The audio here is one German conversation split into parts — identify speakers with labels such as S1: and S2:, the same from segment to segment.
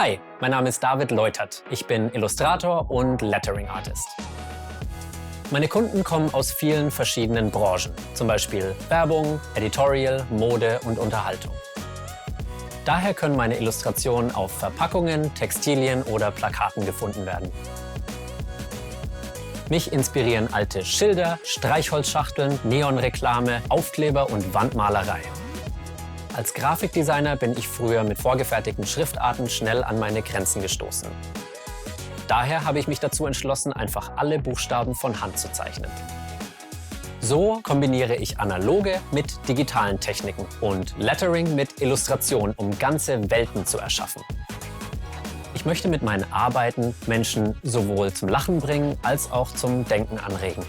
S1: Hi, mein Name ist David Leutert. Ich bin Illustrator und Lettering Artist. Meine Kunden kommen aus vielen verschiedenen Branchen, zum Beispiel Werbung, Editorial, Mode und Unterhaltung. Daher können meine Illustrationen auf Verpackungen, Textilien oder Plakaten gefunden werden. Mich inspirieren alte Schilder, Streichholzschachteln, Neonreklame, Aufkleber und Wandmalerei. Als Grafikdesigner bin ich früher mit vorgefertigten Schriftarten schnell an meine Grenzen gestoßen. Daher habe ich mich dazu entschlossen, einfach alle Buchstaben von Hand zu zeichnen. So kombiniere ich analoge mit digitalen Techniken und Lettering mit Illustration, um ganze Welten zu erschaffen. Ich möchte mit meinen Arbeiten Menschen sowohl zum Lachen bringen, als auch zum Denken anregen.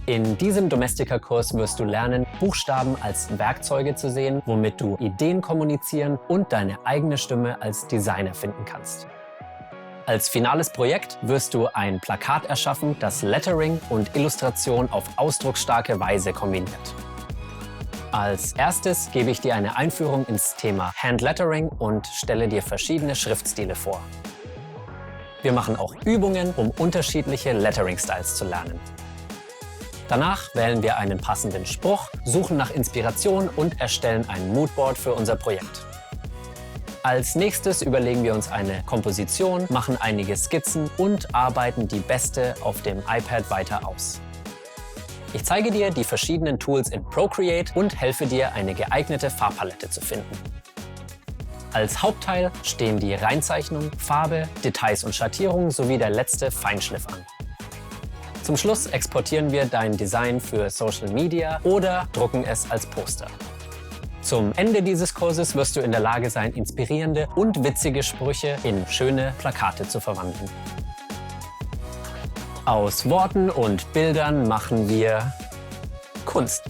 S1: In diesem Domestika-Kurs wirst du lernen, Buchstaben als Werkzeuge zu sehen, womit du Ideen kommunizieren und deine eigene Stimme als Designer finden kannst. Als finales Projekt wirst du ein Plakat erschaffen, das Lettering und Illustration auf ausdrucksstarke Weise kombiniert. Als erstes gebe ich dir eine Einführung ins Thema Handlettering und stelle dir verschiedene Schriftstile vor. Wir machen auch Übungen, um unterschiedliche Lettering-Styles zu lernen. Danach wählen wir einen passenden Spruch, suchen nach Inspiration und erstellen ein Moodboard für unser Projekt. Als nächstes überlegen wir uns eine Komposition, machen einige Skizzen und arbeiten die beste auf dem iPad weiter aus. Ich zeige dir die verschiedenen Tools in Procreate und helfe dir, eine geeignete Farbpalette zu finden. Als Hauptteil stehen die Reinzeichnung, Farbe, Details und Schattierung sowie der letzte Feinschliff an. Zum Schluss exportieren wir dein Design für Social Media oder drucken es als Poster. Zum Ende dieses Kurses wirst du in der Lage sein, inspirierende und witzige Sprüche in schöne Plakate zu verwandeln. Aus Worten und Bildern machen wir Kunst.